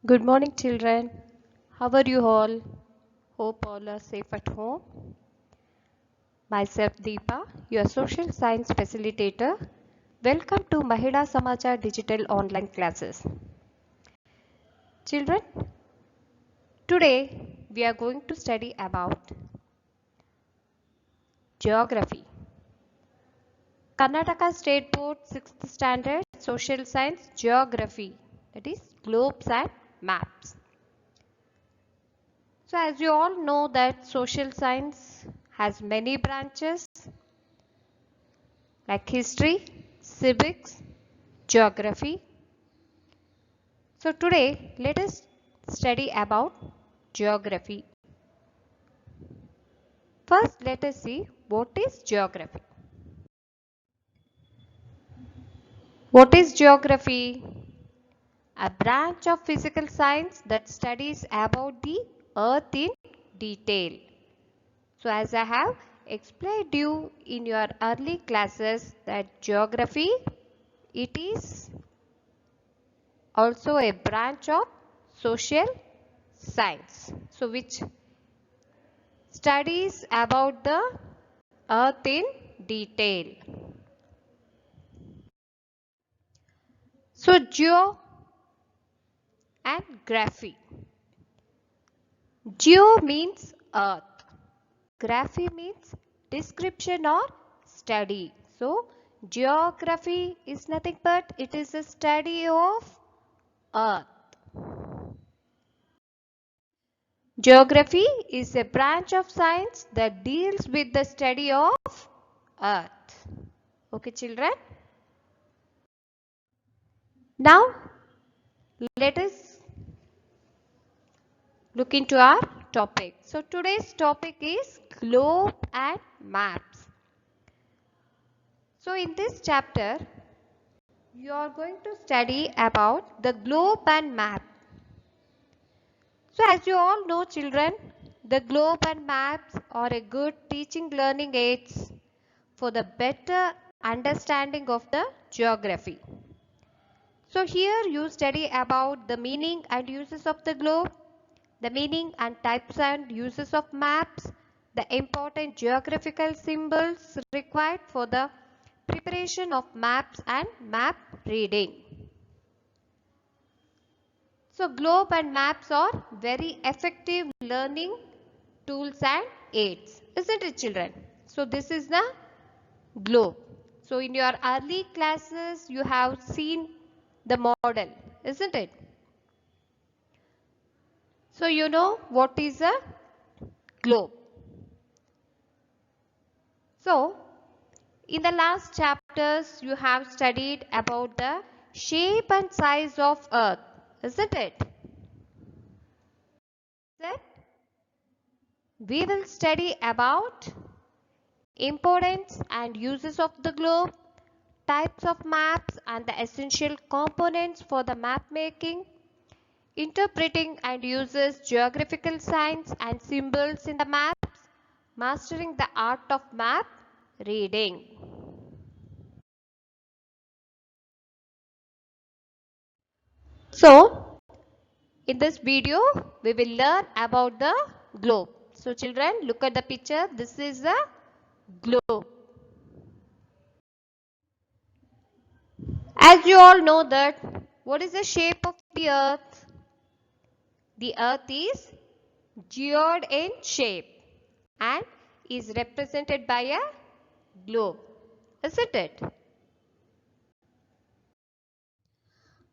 Good morning, children. How are you all? Hope all are safe at home. Myself, Deepa, your social science facilitator. Welcome to Mahila Samachar Digital Online Classes. Children, today we are going to study about geography. Karnataka State Board 6th Standard Social Science Geography, that is globes and maps. So as you all know that social science has many branches like history, civics, geography. So today let us study about geography. First let us see what is geography. What is geography? A branch of physical science that studies about the earth in detail. So as I have explained you in your early classes that geography, it is also a branch of social science. So which studies about the earth in detail. So geo and graphy. Geo means earth. Graphy means description or study. So geography is nothing but it is a study of earth. Geography is a branch of science that deals with the study of earth. Okay, children? Now, let us look into our topic. So, today's topic is globe and maps. So, in this chapter, you are going to study about the globe and map. So, as you all know, children, the globe and maps are a good teaching learning aids for the better understanding of the geography. So here you study about the meaning and uses of the globe, the meaning and types and uses of maps, the important geographical symbols required for the preparation of maps and map reading. So globe and maps are very effective learning tools and aids, isn't it, children? So this is the globe. So in your early classes you have seen the model, isn't it? So you know what is a globe. So in the last chapters you have studied about the shape and size of earth, isn't it? Then we will study about importance and uses of the globe, types of maps and the essential components for the map making, interpreting and uses geographical signs and symbols in the maps, mastering the art of map reading. So, in this video, we will learn about the globe. So, children, look at the picture. This is a globe. As you all know that, what is the shape of the earth? The earth is geode in shape and is represented by a globe, isn't it?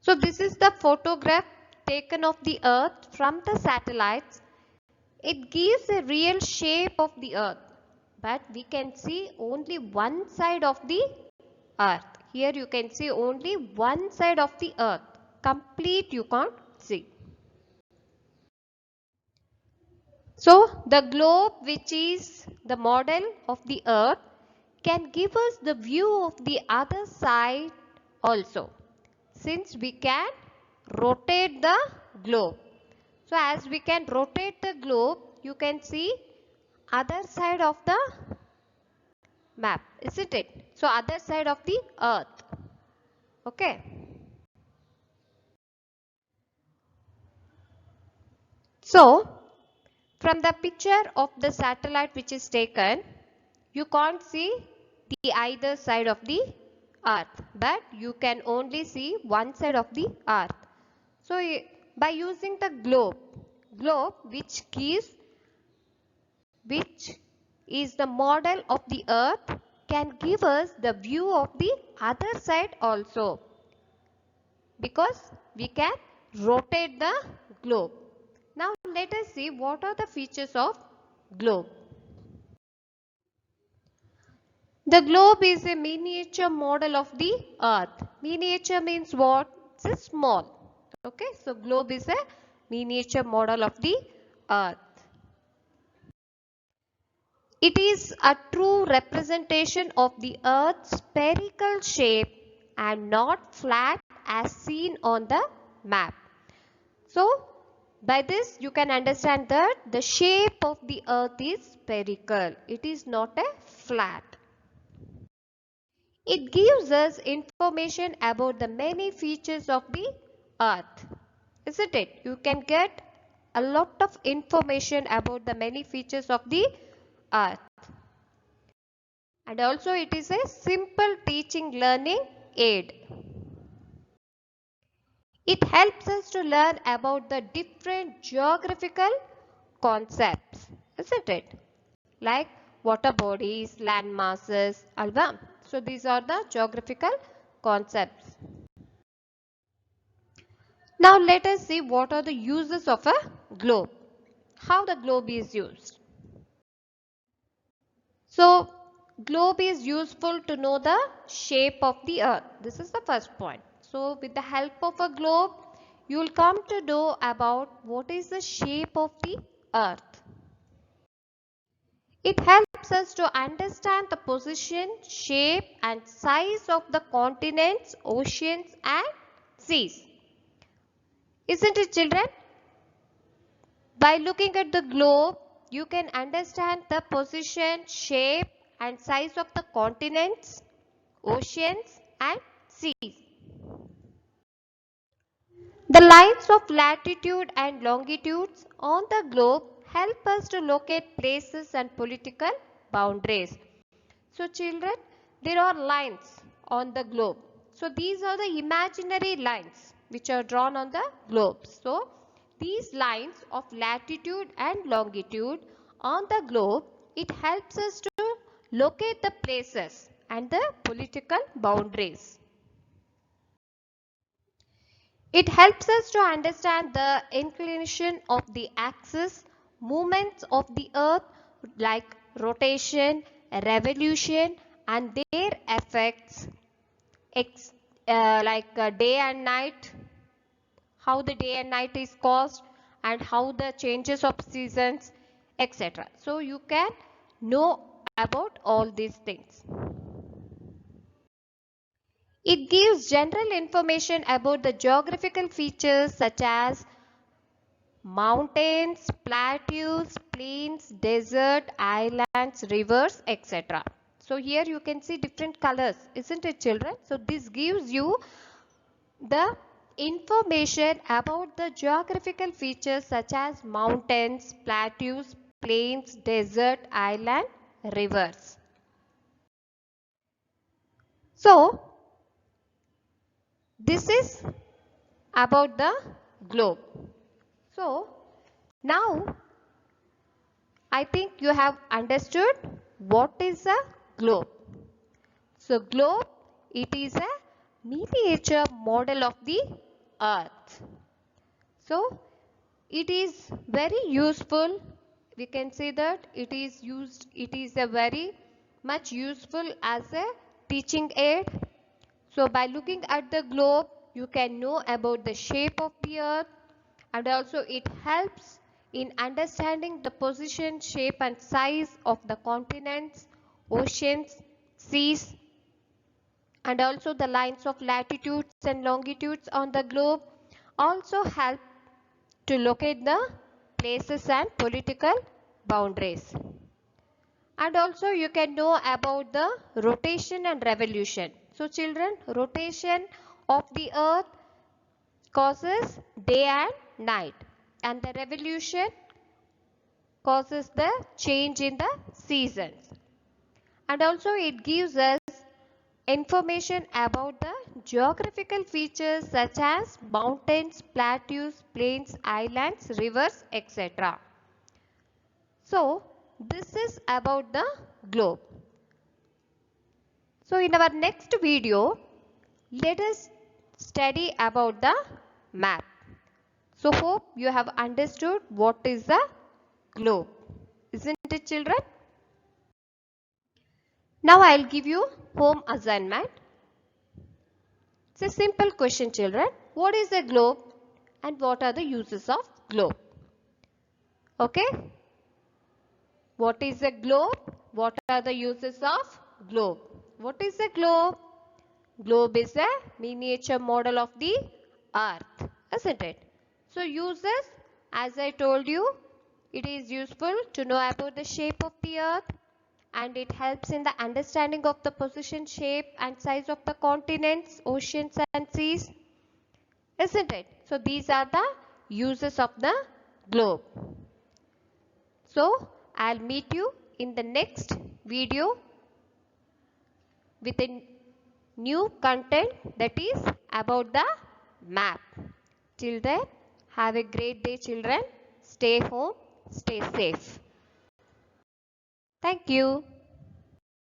So this is the photograph taken of the earth from the satellites. It gives a real shape of the earth, but we can see only one side of the earth. Here you can see only one side of the earth. Complete you can't see. So the globe, which is the model of the earth, can give us the view of the other side also, since we can rotate the globe. So as we can rotate the globe, you can see other side of the map, isn't it? So other side of the earth. Okay. So, from the picture of the satellite which is taken, you can't see the either side of the earth, but you can only see one side of the earth. So, by using the globe which is the model of the earth, can give us the view of the other side also, because we can rotate the globe. Now let us see what are the features of globe. The globe is a miniature model of the earth. Miniature means what? It's small. Okay, so globe is a miniature model of the earth. It is a true representation of the earth's spherical shape and not flat as seen on the map. So, by this you can understand that the shape of the earth is spherical. It is not a flat. It gives us information about the many features of the earth. Isn't it? You can get a lot of information about the many features of the earth. And also it is a simple teaching learning aid. It helps us to learn about the different geographical concepts, isn't it? Like water bodies, land masses, alva. So these are the geographical concepts. Now let us see what are the uses of a globe. How the globe is used. So globe is useful to know the shape of the earth. This is the first point. So with the help of a globe, you will come to know about what is the shape of the earth. It helps us to understand the position, shape and size of the continents, oceans and seas. Isn't it, children? By looking at the globe, you can understand the position, shape and size of the continents, oceans and seas. The lines of latitude and longitudes on the globe help us to locate places and political boundaries. So children, there are lines on the globe. So these are the imaginary lines which are drawn on the globe. So these lines of latitude and longitude on the globe, it helps us to locate the places and the political boundaries. It helps us to understand the inclination of the axis, movements of the earth like rotation, revolution and their effects day and night, how the day and night is caused and how the changes of seasons, etc. So you can know about all these things. It gives general information about the geographical features such as mountains, plateaus, plains, desert, islands, rivers, etc. So here you can see different colors, isn't it, children? So this gives you the information about the geographical features such as mountains, plateaus, plains, desert, island, rivers. So this is about the globe. So now I think you have understood what is a globe. So globe, it is a miniature model of the earth. So it is very useful. We can say that it is a very much useful as a teaching aid. So by looking at the globe, you can know about the shape of the earth, and also it helps in understanding the position, shape and size of the continents, oceans, seas, and also the lines of latitudes and longitudes on the globe also help to locate the places and political boundaries. And also you can know about the rotation and revolution. So children, rotation of the earth causes day and night. and the revolution causes the change in the seasons. And also it gives us information about the geographical features such as mountains, plateaus, plains, islands, rivers, etc. So this is about the globe. So in our next video, let us study about the map. So hope you have understood what is the globe. Isn't it, children? Now I will give you home assignment. It's a simple question, children. What is a globe and what are the uses of globe? Okay? What is a globe? What are the uses of globe? What is a globe? Globe is a miniature model of the earth, isn't it? So uses, as I told you, it is useful to know about the shape of the earth, and it helps in the understanding of the position, shape and size of the continents, oceans and seas, isn't it? So these are the uses of the globe. So I'll meet you in the next video with a new content that is about the map. Till then, have a great day, children. Stay home, stay safe. Thank you.